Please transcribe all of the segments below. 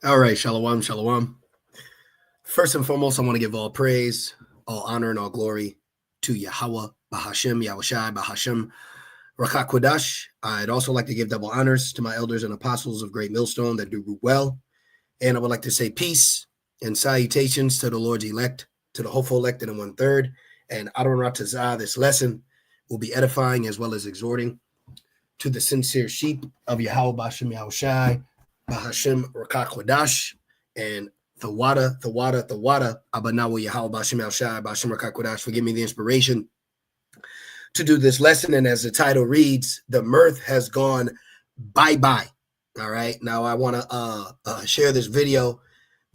All right, shalom, shalom. First and foremost, I want to give all praise, all honor, and all glory to Yahweh, Bahashem, Yahushai, Bahashem, Rakakwadash. I'd also like to give double honors to my elders and apostles of Great Millstone that do well. And I would like to say peace and salutations to the Lord's elect, to the hopeful elected in 1/3. And Adon Ratazah, this lesson will be edifying as well as exhorting to the sincere sheep of Yahweh, Bahashem, Yahushai, Bahashem, Rakakwadash, and the water, Abanawa Yahweh Bashem El Shai, Bashem Rakakwadash, for giving me the inspiration to do this lesson. And as the title reads, the mirth has gone bye-bye. All right. Now I want to share this video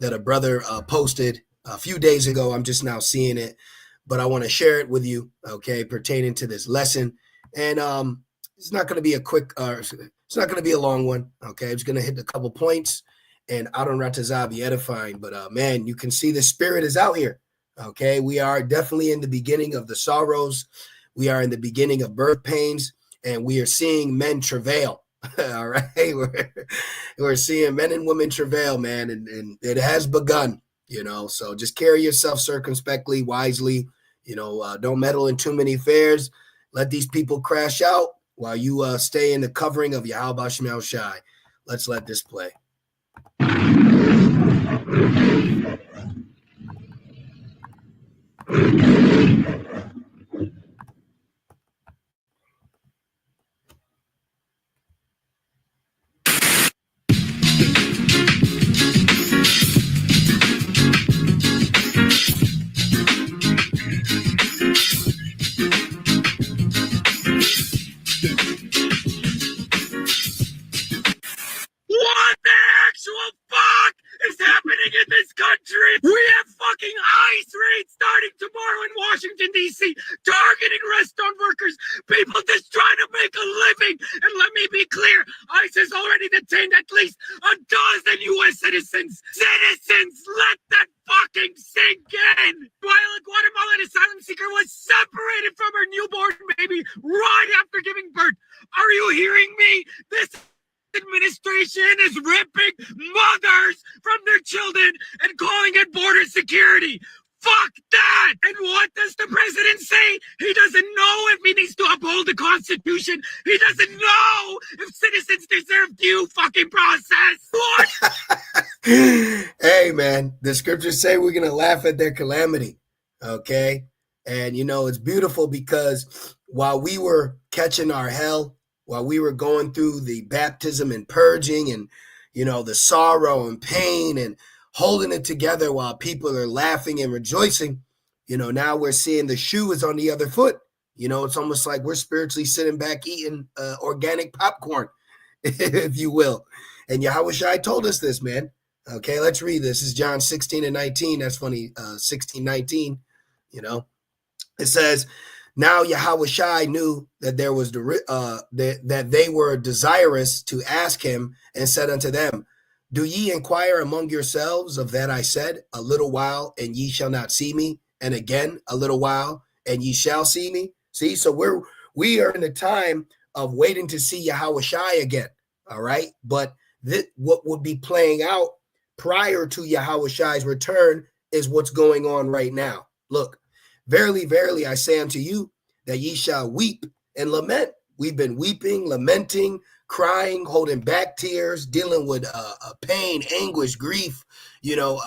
that a brother posted a few days ago. I'm just now seeing it, but I want to share it with you, okay, pertaining to this lesson. And it's not going to be a quick, it's not going to be a long one, okay? I'm just going to hit a couple points, and Adon Ratazah be edifying. But man, you can see the spirit is out here, okay? We are definitely in the beginning of the sorrows. We are in the beginning of birth pains, and we are seeing men travail, all right? We're seeing men and women travail, man, and it has begun, you know? So just carry yourself circumspectly, wisely, you know, don't meddle in too many affairs. Let these people crash out while you stay in the covering of Yahweh Bashem El Shai. Let's let this play. What the actual fuck is happening in this country? We have fucking ICE raids starting tomorrow in Washington, D.C., targeting restaurant workers, people just trying to make a living. And let me be clear, ICE has already detained at least a dozen U.S. citizens. Let that fucking sink in. While a Guatemalan asylum seeker was separated from her newborn baby right after giving birth. Are you hearing me? This administration is ripping mothers from their children and calling it border security. Fuck that! And what does the president say? He doesn't know if he needs to uphold the Constitution. He doesn't know if citizens deserve due fucking process. What? Hey, man, the scriptures say we're going to laugh at their calamity, okay? And, you know, it's beautiful because while we were catching our hell, while we were going through the baptism and purging and, you know, the sorrow and pain and holding it together while people are laughing and rejoicing, you know, now we're seeing the shoe is on the other foot. You know, it's almost like we're spiritually sitting back eating organic popcorn, if you will. And Yahushua told us this, man. Okay, let's read this. This is John 16:19. That's funny, 16:19, you know. It says, now Yahushua knew that there was that they were desirous to ask him, and said unto them, do ye inquire among yourselves of that I said, a little while, and ye shall not see me, and again a little while, and ye shall see me? See, so we are in the time of waiting to see Yahushua again. All right, but what would be playing out prior to Yahushua's return is what's going on right now. Look. Verily, verily, I say unto you that ye shall weep and lament. We've been weeping, lamenting, crying, holding back tears, dealing with pain, anguish, grief, you know,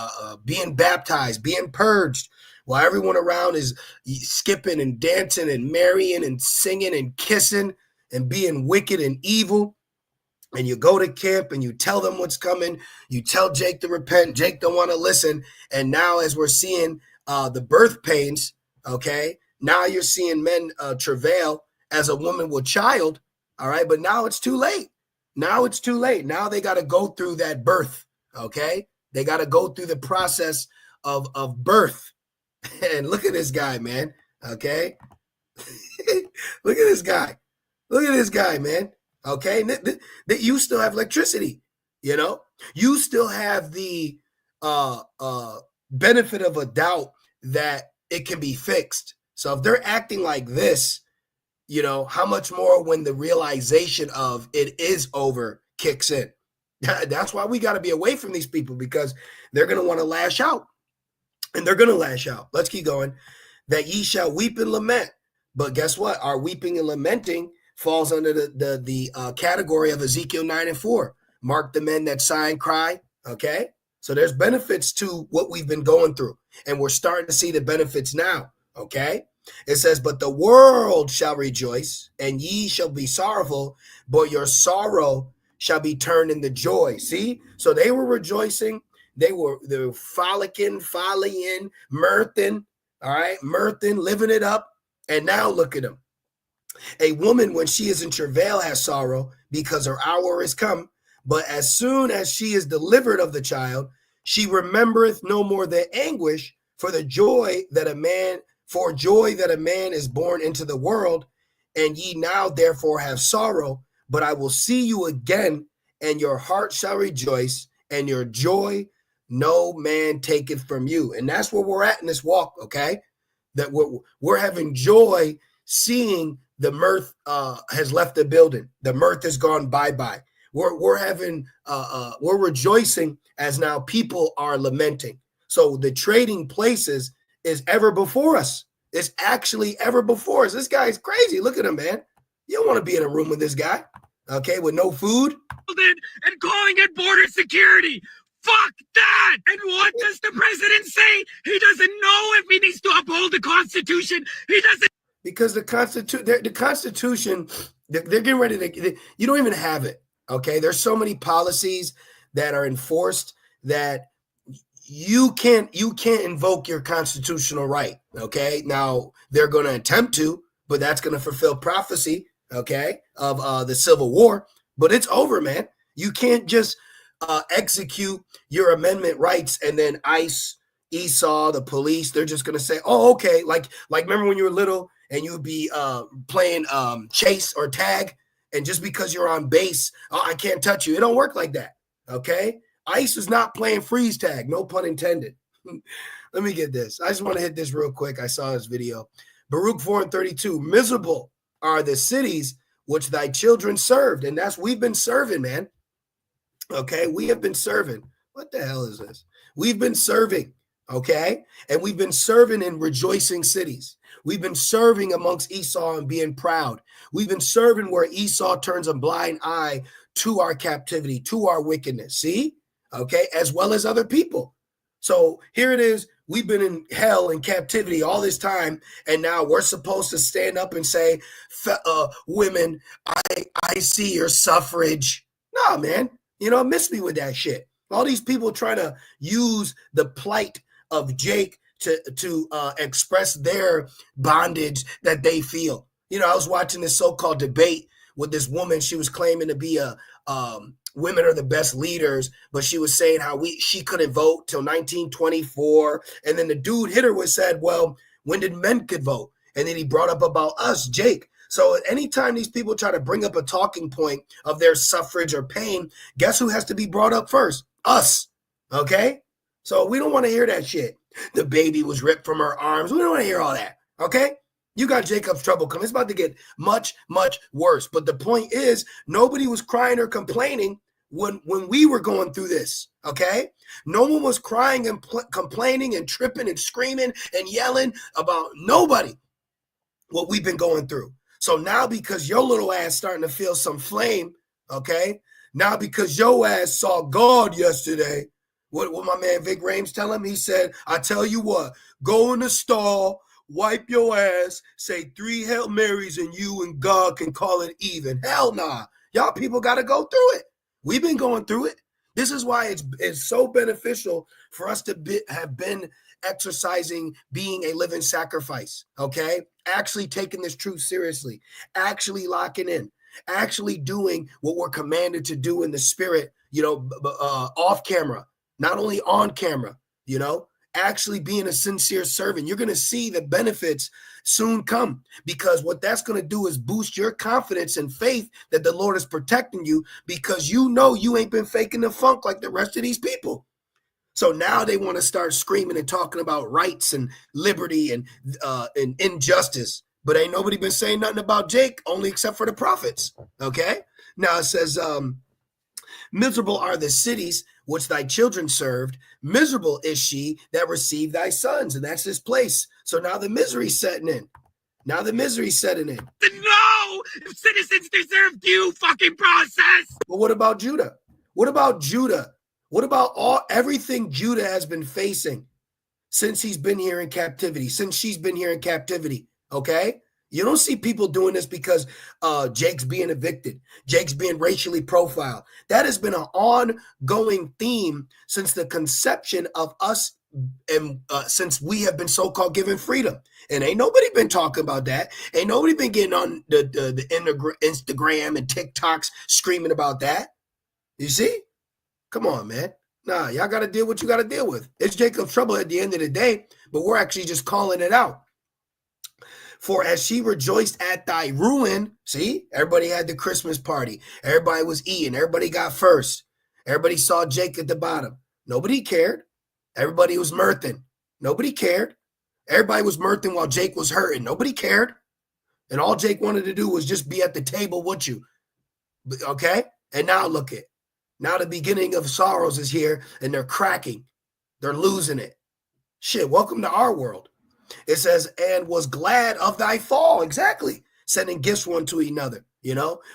being baptized, being purged, while everyone around is skipping and dancing and marrying and singing and kissing and being wicked and evil. And you go to camp and you tell them what's coming. You tell Jake to repent. Jake don't want to listen. And now as we're seeing the birth pains, okay, now you're seeing men travail as a woman with child, all right, but now it's too late. Now it's too late. Now they got to go through that birth, okay? They got to go through the process of birth. And look at this guy, man, okay? Look at this guy. Look at this guy, man, okay? That you still have electricity, you know? You still have the benefit of a doubt that it can be fixed. So if they're acting like this, you know, how much more when the realization of it is over kicks in? That's why we got to be away from these people, because they're going to want to lash out, and they're going to lash out. Let's keep going. That ye shall weep and lament. But guess what? Our weeping and lamenting falls under the category of Ezekiel 9:4. Mark the men that sigh and cry. Okay? So there's benefits to what we've been going through, and we're starting to see the benefits now. Okay? It says, but the world shall rejoice, and ye shall be sorrowful, but your sorrow shall be turned into joy. See? So they were rejoicing. They were frolicking, mirthing, all right, mirthing, living it up. And now look at them. A woman, when she is in travail, has sorrow, because her hour is come. But as soon as she is delivered of the child, she remembereth no more the anguish for joy that a man is born into the world. And ye now therefore have sorrow, but I will see you again, and your heart shall rejoice, and your joy no man taketh from you. And that's where we're at in this walk, okay? That we're having joy seeing the mirth has left the building. The mirth has gone bye-bye. We're rejoicing as now people are lamenting. So the trading places is ever before us. It's actually ever before us. This guy's crazy. Look at him, man. You don't want to be in a room with this guy, okay, with no food. And calling it border security. Fuck that! And what does the president say? He doesn't know if he needs to uphold the Constitution. He doesn't. Because the Constitution, they're getting ready to, you don't even have it, okay? There's so many policies that are enforced that you can't invoke your constitutional right, okay? Now, they're going to attempt to, but that's going to fulfill prophecy, okay, of the Civil War. But it's over, man. You can't just execute your amendment rights and then ICE, Esau, the police, they're just going to say, oh, okay. Like remember when you were little and you would be playing chase or tag, and just because you're on base, oh, I can't touch you. It don't work like that, okay? ICE is not playing freeze tag, no pun intended. Let me get this. I just want to hit this real quick. I saw this video. Baruch 4:32, miserable are the cities which thy children served. And we've been serving, man. Okay, we have been serving. What the hell is this? We've been serving, okay? And we've been serving in rejoicing cities. We've been serving amongst Esau and being proud. We've been serving where Esau turns a blind eye to our captivity, to our wickedness, see? Okay, as well as other people. So here it is. We've been in hell and captivity all this time, and now we're supposed to stand up and say, women, I see your suffrage. No, man. Miss me with that shit. All these people trying to use the plight of Jake to express their bondage that they feel. I was watching this so-called debate with this woman. She was claiming to be women are the best leaders, but she was saying how she couldn't vote till 1924. And then the dude hit her with said, well, when did men could vote? And then he brought up about us, Jake. So anytime these people try to bring up a talking point of their suffrage or pain, guess who has to be brought up first? Us. Okay? So we don't want to hear that shit. The baby was ripped from her arms. We don't want to hear all that. Okay? You got Jacob's trouble coming. It's about to get much, much worse. But the point is, nobody was crying or complaining when we were going through this. Okay? No one was crying and complaining and tripping and screaming and yelling about nobody what we've been going through. So now because your little ass starting to feel some flame, okay? Now because your ass saw God yesterday, what my man Vic Rames tell him? He said, I tell you what, go in the stall, wipe your ass, say 3 Hail Marys, and you and God can call it even. Hell nah. Y'all people got to go through it. We've been going through it. This is why it's so beneficial for us to have been exercising being a living sacrifice, okay? Actually taking this truth seriously, actually locking in, actually doing what we're commanded to do in the spirit, off camera, not only on camera, actually being a sincere servant. You're going to see the benefits soon come, because what that's going to do is boost your confidence and faith that the Lord is protecting you, because you ain't been faking the funk like the rest of these people. So now they want to start screaming and talking about rights and liberty and injustice. But ain't nobody been saying nothing about Jake, only except for the prophets. Okay? Now it says, Miserable are the cities which thy children served. Miserable is she that received thy sons. And that's this place. So now the misery's setting in. Now the misery's setting in. To know if citizens deserve due fucking process. But what about Judah? What about Judah? What about everything Judah has been facing since he's been here in captivity, since she's been here in captivity? Okay? You don't see people doing this because Jake's being evicted, Jake's being racially profiled. That has been an ongoing theme since the conception of us, and since we have been so-called given freedom. And ain't nobody been talking about that. Ain't nobody been getting on the Instagram and TikToks screaming about that. You see? Come on, man. Nah, y'all got to deal with what you got to deal with. It's Jacob's trouble at the end of the day, but we're actually just calling it out. For as she rejoiced at thy ruin, see, everybody had the Christmas party. Everybody was eating. Everybody got first. Everybody saw Jake at the bottom. Nobody cared. Everybody was mirthing. Nobody cared. Everybody was mirthing while Jake was hurting. Nobody cared. And all Jake wanted to do was just be at the table with you. Okay? And now look at, now the beginning of sorrows is here and they're cracking. They're losing it. Shit, welcome to our world. It says, and was glad of thy fall. Exactly. Sending gifts one to another,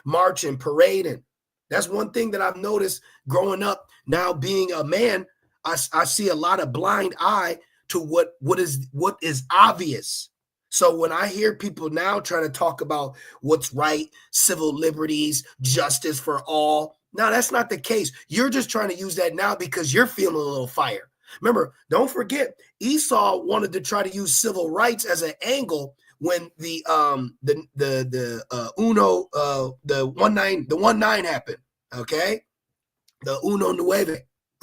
marching, parading. That's one thing that I've noticed growing up. Now being a man, I see a lot of blind eye to what is obvious. So when I hear people now trying to talk about what's right, civil liberties, justice for all, no, that's not the case. You're just trying to use that now because you're feeling a little fire. Remember, don't forget, Esau wanted to try to use civil rights as an angle when the 19 happened. Okay, the uno nueve.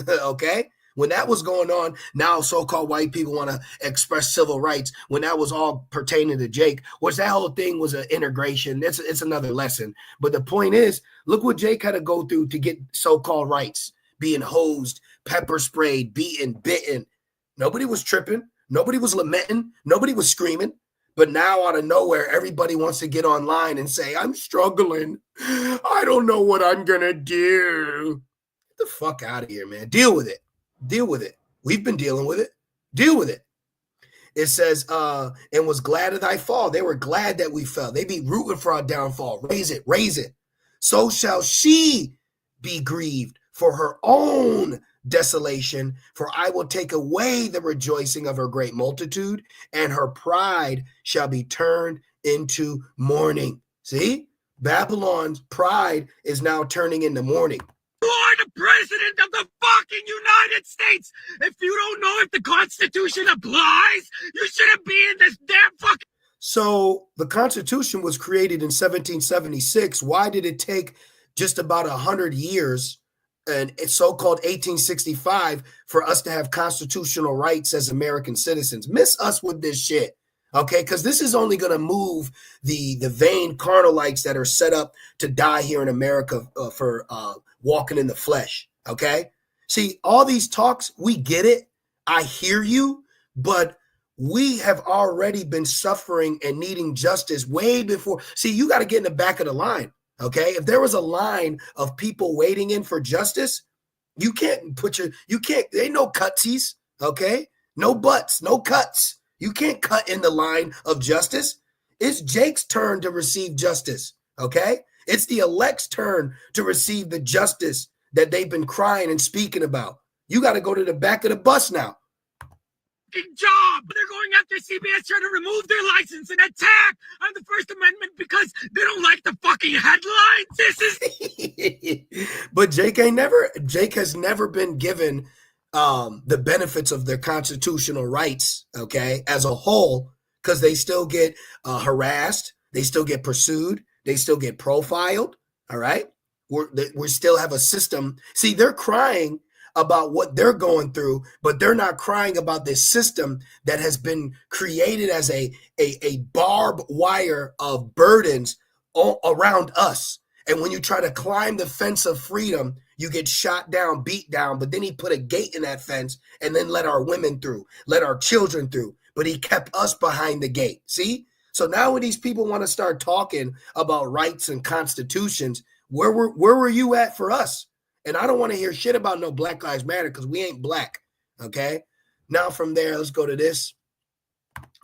Okay, when that was going on, now so-called white people want to express civil rights. When that was all pertaining to Jake, which that whole thing was an integration. It's another lesson. But the point is, look what Jake had to go through to get so-called rights. Being hosed, pepper sprayed, beaten, bitten. Nobody was tripping. Nobody was lamenting. Nobody was screaming. But now out of nowhere, everybody wants to get online and say, I'm struggling. I don't know what I'm going to do. Get the fuck out of here, man. Deal with it. Deal with it. We've been dealing with it. Deal with it. It says, and was glad of thy fall. They were glad that we fell. They be rooting for our downfall. Raise it, raise it. So shall she be grieved for her own desolation, for I will take away the rejoicing of her great multitude, and her pride shall be turned into mourning. See? Babylon's pride is now turning into mourning. You are the president of the fucking United States. If you don't know if the Constitution applies, you shouldn't be in this damn fucking... So the Constitution was created in 1776. Why did it take just about 100 years and it's so-called 1865 for us to have constitutional rights as American citizens? Miss us with this shit, okay? Because this is only going to move the vain carnalites that are set up to die here in America for walking in the flesh, okay? See, all these talks, we get it. I hear you, but we have already been suffering and needing justice way before. See, you got to get in the back of the line. Okay, if there was a line of people waiting in for justice, you can't there ain't no cutsies, okay? No butts, no cuts. You can't cut in the line of justice. It's Jake's turn to receive justice, okay? It's the elect's turn to receive the justice that they've been crying and speaking about. You got to go to the back of the bus now. Job. They're going after CBS trying to remove their license and attack on the First Amendment because they don't like the fucking headlines. This is But Jake has never been given the benefits of their constitutional rights, okay, as a whole, because they still get harassed, they still get pursued, they still get profiled. All right. We still have a system. See, they're crying about what they're going through, but they're not crying about this system that has been created as a barbed wire of burdens all around us. And when you try to climb the fence of freedom, you get shot down, beat down, but then he put a gate in that fence and then let our women through, let our children through, but he kept us behind the gate. See? So now when these people want to start talking about rights and constitutions, where were you at for us? And I don't want to hear shit about no Black Lives Matter because we ain't black. Okay. Now from there, let's go to this.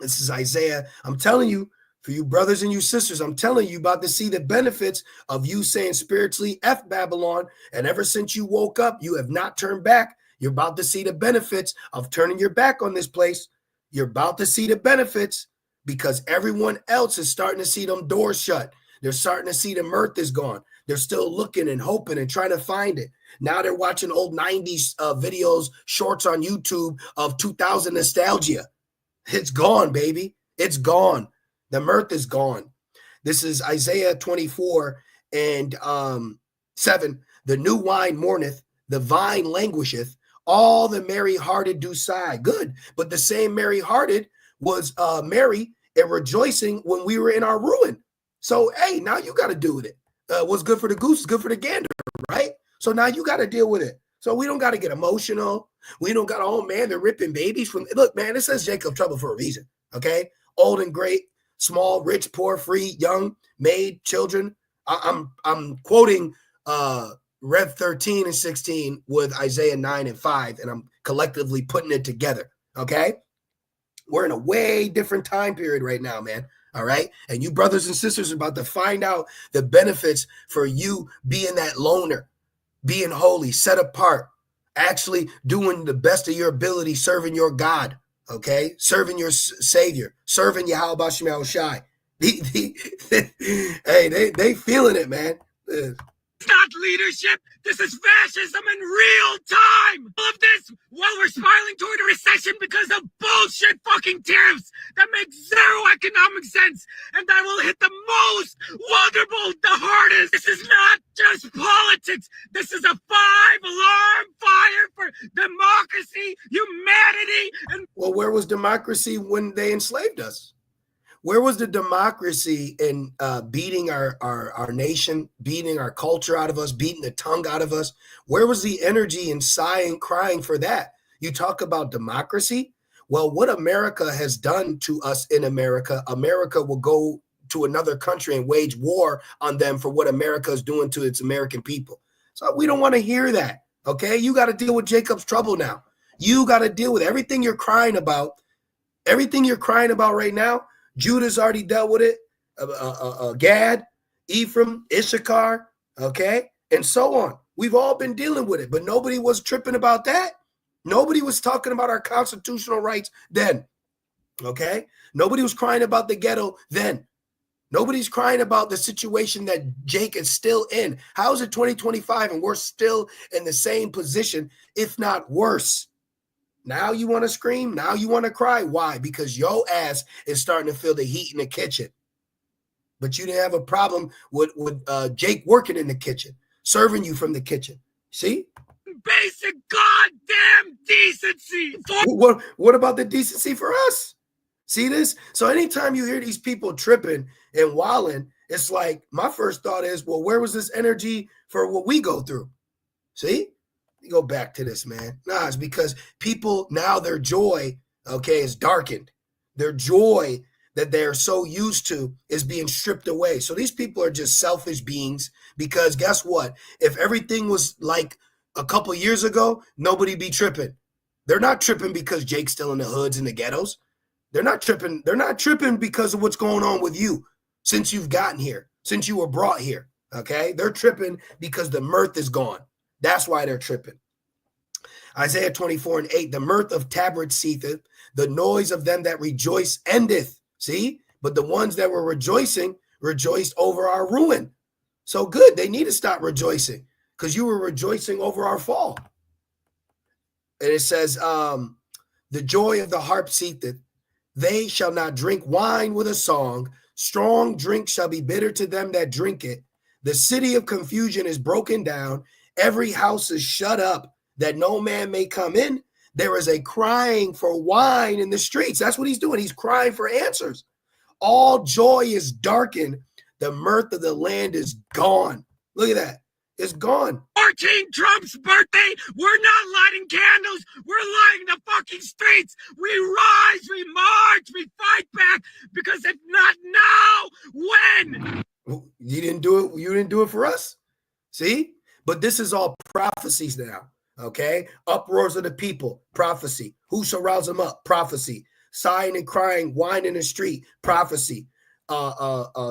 This is Isaiah. I'm telling you, for you brothers and you sisters, I'm telling you about to see the benefits of you saying spiritually F Babylon. And ever since you woke up, you have not turned back. You're about to see the benefits of turning your back on this place. You're about to see the benefits because everyone else is starting to see them doors shut. They're starting to see the mirth is gone. They're still looking and hoping and trying to find it. Now they're watching old 90s videos, shorts on YouTube of 2000 nostalgia. It's gone, baby. It's gone. The mirth is gone. This is Isaiah 24 and 7. The new wine mourneth, the vine languisheth, all the merry-hearted do sigh. Good. But the same merry-hearted was merry and rejoicing when we were in our ruin. So, hey, now you got to do with it. What's good for the goose is good for the gander, right? So now you got to deal with it. So we don't got to get emotional. We don't got, oh, man, they're ripping babies from. Look, man, it says Jacob trouble for a reason, okay? Old and great, small, rich, poor, free, young, maid, children. I'm quoting Rev 13 and 16 with Isaiah 9 and 5, and I'm collectively putting it together, okay? We're in a way different time period right now, man. All right. And you brothers and sisters are about to find out the benefits for you being that loner, being holy, set apart, actually doing the best of your ability, serving your God. Okay. Serving your Savior, serving Yahweh Shema Shai. Hey, they feeling it, man. It's not leadership. This is fascism in real time. All of this while we're spiraling toward a recession because of bullshit fucking tariffs that make zero economic sense and that will hit the most vulnerable the hardest. This is not just politics. This is a 5-alarm fire for democracy, humanity, and. Well, where was democracy when they enslaved us? Where was the democracy in beating our nation, beating our culture out of us, beating the tongue out of us? Where was the energy and sighing, crying for that? You talk about democracy? Well, what America has done to us in America, America will go to another country and wage war on them for what America is doing to its American people. So we don't want to hear that, okay? You got to deal with Jacob's trouble now. You got to deal with everything you're crying about. Everything you're crying about right now, Judah's already dealt with it, Gad, Ephraim, Issachar, okay, and so on. We've all been dealing with it, but nobody was tripping about that. Nobody was talking about our constitutional rights then, okay? Nobody was crying about the ghetto then. Nobody's crying about the situation that Jake is still in. How is it 2025 and we're still in the same position, if not worse? Now you want to scream. Now you want to cry. Why? Because your ass is starting to feel the heat in the kitchen. But you didn't have a problem with Jake working in the kitchen, serving you from the kitchen. See? Basic goddamn decency. What about the decency for us? See this? So anytime you hear these people tripping and wilding, it's like my first thought is, well, where was this energy for what we go through? See? Go back to this, man. Nah, it's because people now their joy, okay, is darkened. Their joy that they're so used to is being stripped away. So these people are just selfish beings because guess what? If everything was like a couple years ago, nobody be tripping. They're not tripping because Jake's still in the hoods and the ghettos. They're not tripping. They're not tripping because of what's going on with you since you've gotten here, since you were brought here, okay? They're tripping because the mirth is gone. That's why they're tripping. Isaiah 24 and 8, the mirth of tabrets ceaseth, the noise of them that rejoice endeth. See? But the ones that were rejoicing rejoiced over our ruin. So good. They need to stop rejoicing because you were rejoicing over our fall. And it says, the joy of the harp ceaseth. They shall not drink wine with a song. Strong drink shall be bitter to them that drink it. The city of confusion is broken down. Every house is shut up, that no man may come in. There is a crying for wine in the streets. That's what he's doing. He's crying for answers. All joy is darkened. The mirth of the land is gone. Look at that. It's gone. For King Trump's birthday, we're not lighting candles. We're lighting the fucking streets. We rise, we march, we fight back. Because if not now, when? You didn't do it. You didn't do it for us. See? But this is all prophecies now, okay? Uproars of the people, prophecy. Who shall rouse them up? Prophecy. Sighing and crying, wine in the street, prophecy.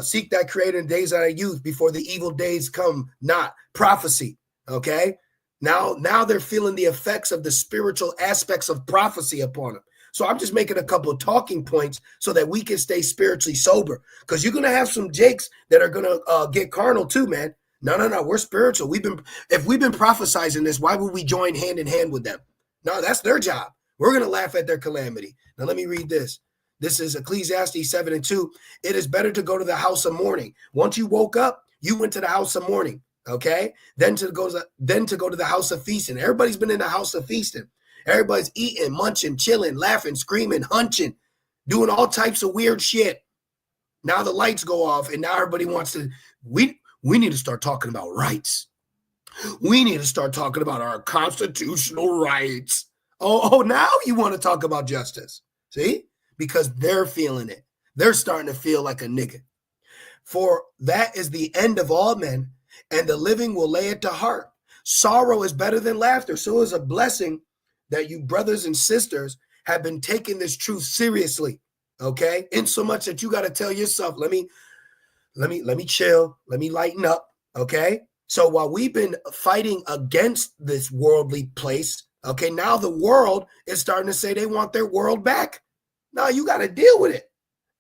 Seek thy creator in days of thy youth before the evil days come not, prophecy, okay? Now they're feeling the effects of the spiritual aspects of prophecy upon them. So I'm just making a couple of talking points so that we can stay spiritually sober, because you're going to have some jakes that are going to get carnal too, man. No, we're spiritual. If we've been prophesizing this, why would we join hand in hand with them? No, that's their job. We're going to laugh at their calamity. Now, let me read this. This is Ecclesiastes 7:2. It is better to go to the house of mourning. Once you woke up, you went to the house of mourning, okay? Then to go to the house of feasting. Everybody's been in the house of feasting. Everybody's eating, munching, chilling, laughing, screaming, hunching, doing all types of weird shit. Now the lights go off, and now everybody wants to, we need to start talking about rights. We need to start talking about our constitutional rights. Oh, now you want to talk about justice. See? Because they're feeling it. They're starting to feel like a nigga. For that is the end of all men, and the living will lay it to heart. Sorrow is better than laughter. So it's a blessing that you brothers and sisters have been taking this truth seriously, okay? In so much that you got to tell yourself, let me chill, let me lighten up, okay? So while we've been fighting against this worldly place, okay, now the world is starting to say they want their world back. Now you got to deal with it.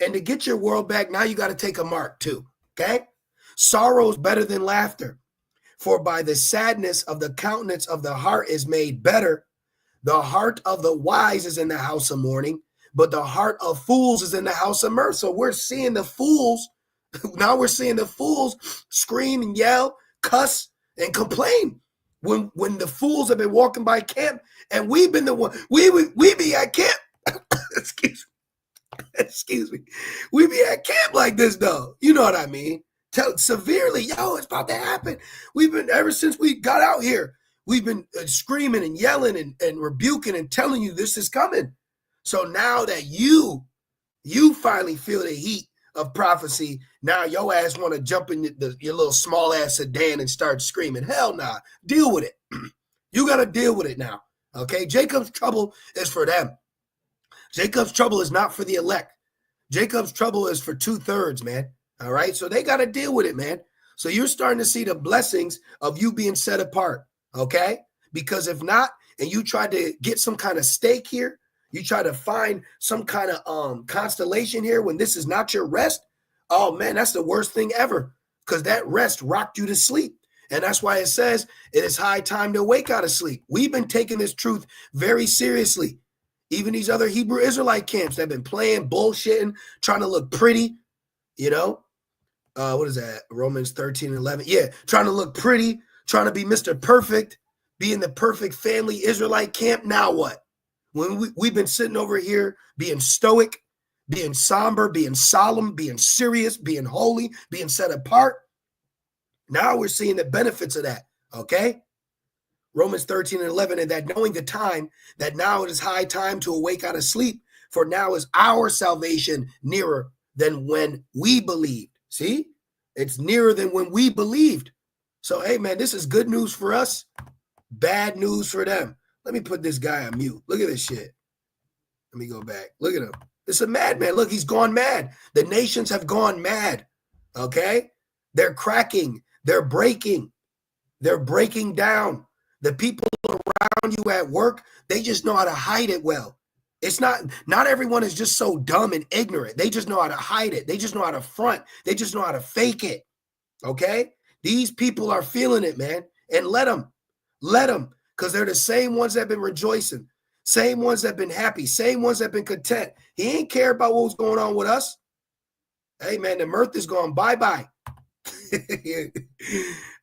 And to get your world back, now you got to take a mark too, okay? Sorrow is better than laughter, for by the sadness of the countenance of the heart is made better. The heart of the wise is in the house of mourning, but the heart of fools is in the house of mirth. So we're seeing the fools, now we're seeing the fools scream and yell, cuss, and complain. When the fools have been walking by camp, and we've been the one, we be at camp. Excuse me. We be at camp like this, though. You know what I mean? Severely, yo, it's about to happen. We've been, ever since we got out here, we've been screaming and yelling and rebuking and telling you this is coming. So now that you finally feel the heat of prophecy, now your ass want to jump in your little small ass sedan and start screaming. Hell nah. Deal with it. You got to deal with it now. Okay? Jacob's trouble is for them. Jacob's trouble is not for the elect. Jacob's trouble is for 2/3, man. All right? So they got to deal with it, man. So you're starting to see the blessings of you being set apart, okay? Because if not, and you try to get some kind of stake here, you try to find some kind of constellation here when this is not your rest, oh, man, that's the worst thing ever, because that rest rocked you to sleep. And that's why it says it is high time to wake out of sleep. We've been taking this truth very seriously. Even these other Hebrew Israelite camps that have been playing, bullshitting, trying to look pretty, you know? What is that? Romans 13:11. Yeah, trying to look pretty, trying to be Mr. Perfect, being the perfect family Israelite camp. Now what? When we've been sitting over here being stoic, being somber, being solemn, being serious, being holy, being set apart. Now we're seeing the benefits of that, okay? Romans 13:11, and that knowing the time, that now it is high time to awake out of sleep, for now is our salvation nearer than when we believed. See? It's nearer than when we believed. So, hey, man, this is good news for us, bad news for them. Let me put this guy on mute. Look at this shit. Let me go back. Look at him. It's a madman. Look, he's gone mad. The nations have gone mad, okay? They're cracking. They're breaking. They're breaking down. The people around you at work, they just know how to hide it well. It's not everyone is just so dumb and ignorant. They just know how to hide it. They just know how to front. They just know how to fake it. Okay? These people are feeling it, man. And let them, because they're the same ones that have been rejoicing, same ones that have been happy, same ones that have been content. He ain't care about what was going on with us. Hey, man, the mirth is gone bye-bye. Hey,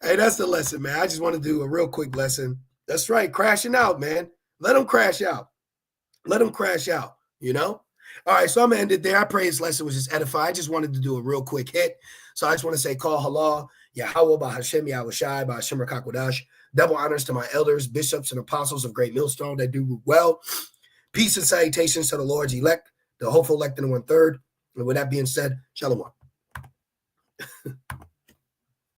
that's the lesson, man. I just want to do a real quick lesson. That's right, crashing out, man. Let them crash out. Let them crash out, you know? All right, so I'm going to end it there. I pray this lesson was just edifying. I just wanted to do a real quick hit. So I just want to say, call halal, Yahweh, Bahashem, Yahushai, Bahashem, Rakakwadash. Double honors to my elders, bishops, and apostles of Great Millstone that do well. Peace and salutations to the Lord's elect, the hopeful elect in the 1/3. And with that being said, shalom.